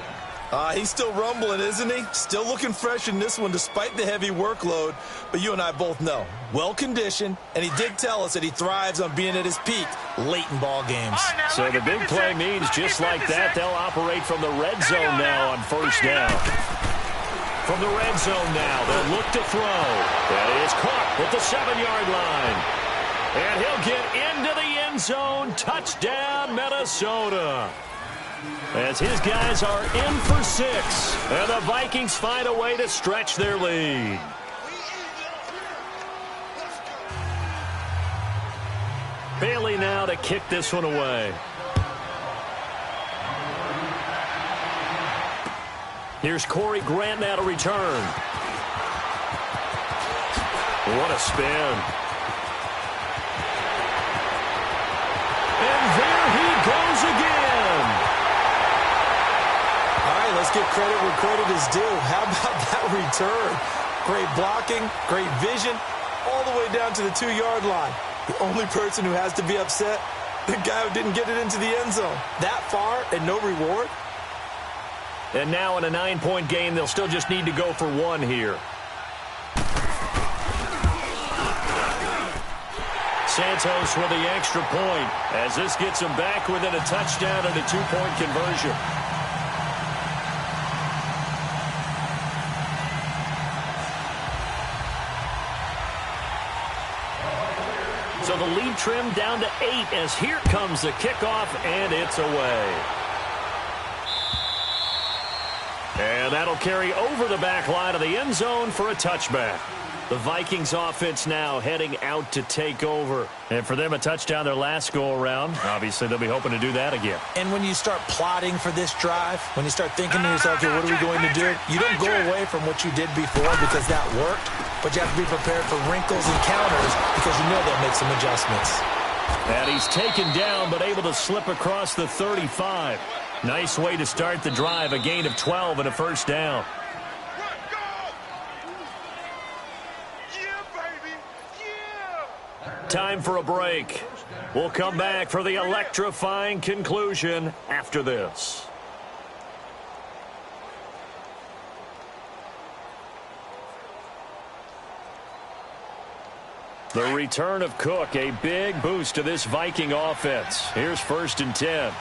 He's still rumbling, isn't he? Still looking fresh in this one despite the heavy workload. But you and I both know, well-conditioned, and he did tell us that he thrives on being at his peak late in ball games. So the big play means just like that, they'll operate from the red zone now on first down. From the red zone now, they'll look to throw. That is caught at the 7-yard line. And he'll get into the end zone. Touchdown, Minnesota. As his guys are in for 6. And the Vikings find a way to stretch their lead. Bailey now to kick this one away. Here's Corey Grant now to return. What a spin. And there he goes again. All right, let's give credit where credit is due. How about that return? Great blocking, great vision, all the way down to the 2-yard line. The only person who has to be upset, the guy who didn't get it into the end zone. That far and no reward. And now in a 9-point game, they'll still just need to go for 1 here. Santos with the extra point as this gets him back within a touchdown and a 2-point conversion. So the lead trimmed down to 8 as here comes the kickoff, and it's away. And that'll carry over the back line of the end zone for a touchback. The Vikings offense now heading out to take over. And for them, a touchdown their last go-around. Obviously, they'll be hoping to do that again. And when you start plotting for this drive, when you start thinking to yourself, okay, what are we going to do? You don't go away from what you did before because that worked, but you have to be prepared for wrinkles and counters because you know they'll make some adjustments. And he's taken down but able to slip across the 35. Nice way to start the drive, a gain of 12 and a first down. Time for a break. We'll come back for the electrifying conclusion after this. The return of Cook, a big boost to this Viking offense. Here's 1st and 10. All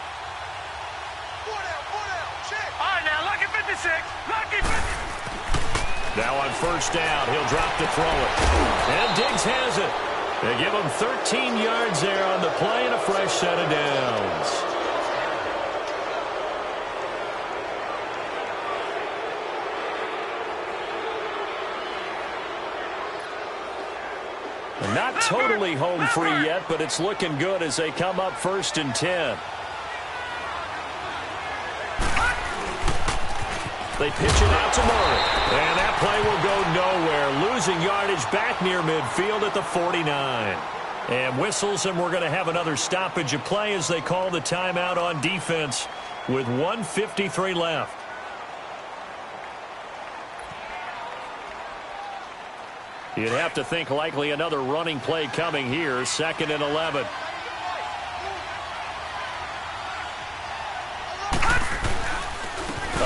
right, now, lucky 56. Lucky 56. Now on first down, he'll drop to throw it. And Diggs has it. They give him 13 yards there on the play and a fresh set of downs. Not totally home free yet, but it's looking good as they come up 1st and 10. They pitch it out to Murray. And that play will go nowhere. Losing yardage back near midfield at the 49. And whistles, and we're going to have another stoppage of play as they call the timeout on defense with 1:53 left. You'd have to think likely another running play coming here. 2nd and 11.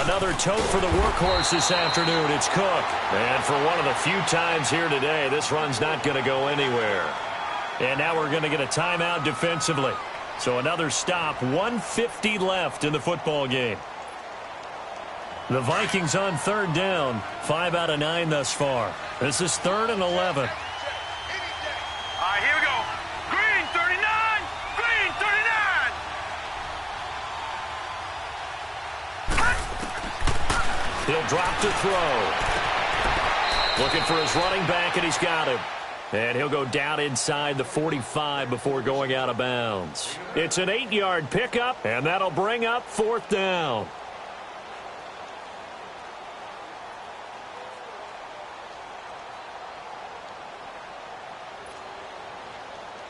Another tote for the workhorse this afternoon. It's Cook. And for one of the few times here today, this run's not going to go anywhere. And now we're going to get a timeout defensively. So another stop. 1:50 left in the football game. The Vikings on 3rd down. 5 out of 9 thus far. This is 3rd and 11. All right, here we go. Green 39. Green 39. He'll drop to throw. Looking for his running back, and he's got him. And he'll go down inside the 45 before going out of bounds. It's an 8-yard pickup, and that'll bring up 4th down.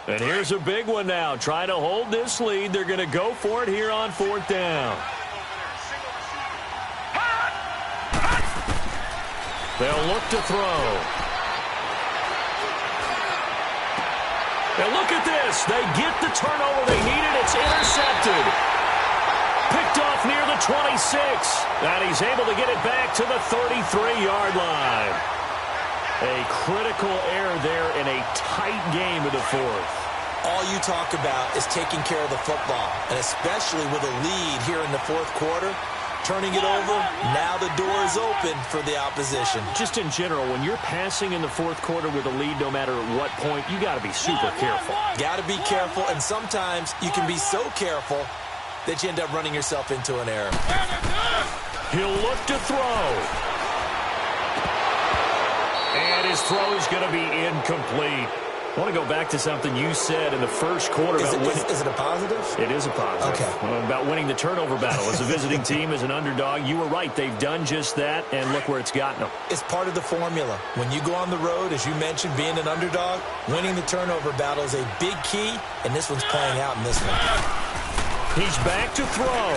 And here's a big one now. Trying to hold this lead. They're going to go for it here on 4th down. They'll look to throw. And look at this. They get the turnover they needed. It's intercepted. Picked off near the 26. And he's able to get it back to the 33-yard line. A critical error there in a tight game of the 4th. All you talk about is taking care of the football, and especially with a lead here in the 4th quarter. Turning it over, now the door is open for the opposition. Just in general, when you're passing in the 4th quarter with a lead, no matter at what point, you got to be super careful. Got to be careful, and sometimes you can be so careful that you end up running yourself into an error. He'll look to throw. And his throw is going to be incomplete. I want to go back to something you said in the 1st quarter. Is it a positive? It is a positive. Okay. About winning the turnover battle. As a visiting team, as an underdog, you were right. They've done just that, and look where it's gotten them. It's part of the formula. When you go on the road, as you mentioned, being an underdog, winning the turnover battle is a big key, and this one's playing out in this one. He's back to throw.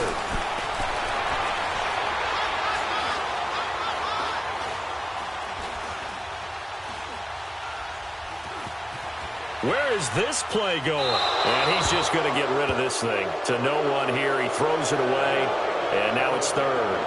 Where is this play going? And he's just going to get rid of this thing. To no one here. He throws it away, and now it's 3rd.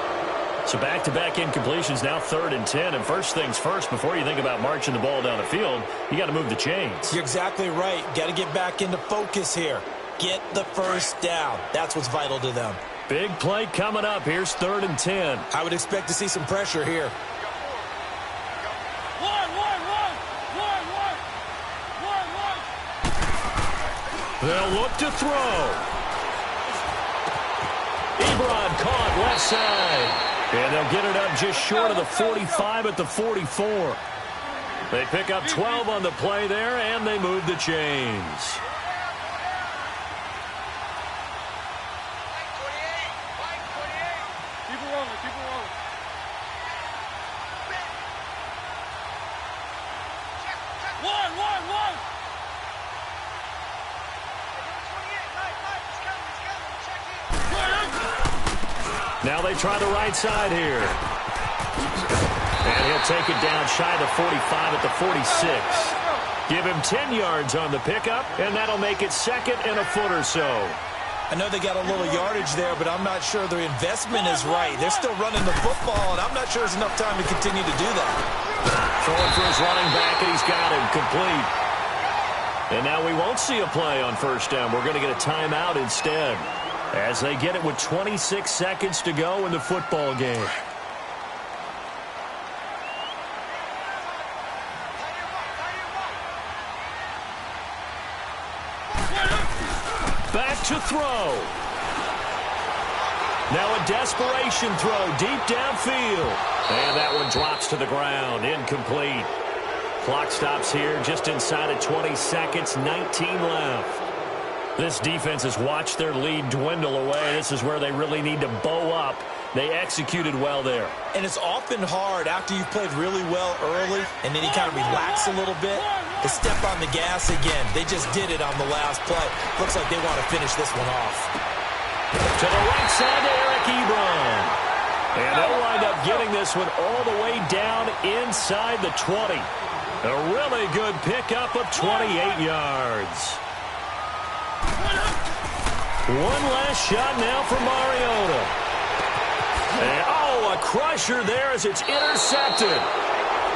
So back-to-back incompletions, now 3rd and 10. And first things first, before you think about marching the ball down the field, you got to move the chains. You're exactly right. Got to get back into focus here. Get the first down. That's what's vital to them. Big play coming up. Here's 3rd and 10. I would expect to see some pressure here. They'll look to throw. Ebron caught left side. And they'll get it up just short of the 45 at the 44. They pick up 12 on the play there, and they move the chains. Now they try the right side here. And he'll take it down shy of the 45 at the 46. Give him 10 yards on the pickup, and that'll make it 2nd and a foot or so. I know they got a little yardage there, but I'm not sure the investment is right. They're still running the football, and I'm not sure there's enough time to continue to do that. Throwing for his running back, and he's got him complete. And now we won't see a play on 1st down. We're going to get a timeout instead, as they get it with 26 seconds to go in the football game. Back to throw. Now a desperation throw deep downfield. And that one drops to the ground. Incomplete. Clock stops here just inside of 20 seconds, 19 left. This defense has watched their lead dwindle away. This is where they really need to bow up. They executed well there. And it's often hard after you've played really well early and then you kind of relax a little bit to step on the gas again. They just did it on the last play. Looks like they want to finish this one off. To the right side to Eric Ebron. And they'll wind up getting this one all the way down inside the 20. A really good pickup of 28 yards. One last shot now for Mariota. And, a crusher there as it's intercepted.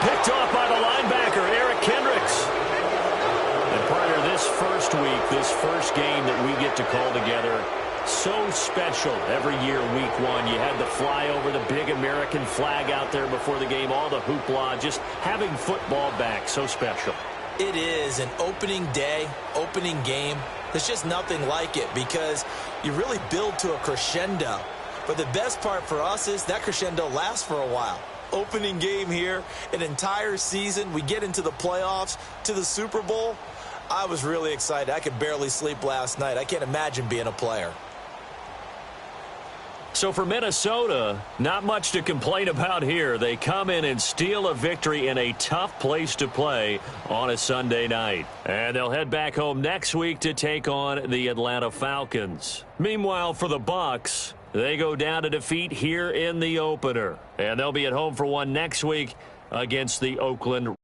Picked off by the linebacker, Eric Kendricks. And prior to this first week, this first game that we get to call together, so special every year, week one. You had the flyover, the big American flag out there before the game, all the hoopla, just having football back, so special. It is an opening day, opening game. There's just nothing like it because you really build to a crescendo. But the best part for us is that crescendo lasts for a while. Opening game here, an entire season. We get into the playoffs, to the Super Bowl. I was really excited. I could barely sleep last night. I can't imagine being a player. So for Minnesota, not much to complain about here. They come in and steal a victory in a tough place to play on a Sunday night. And they'll head back home next week to take on the Atlanta Falcons. Meanwhile, for the Bucs, they go down to defeat here in the opener. And they'll be at home for one next week against the Oakland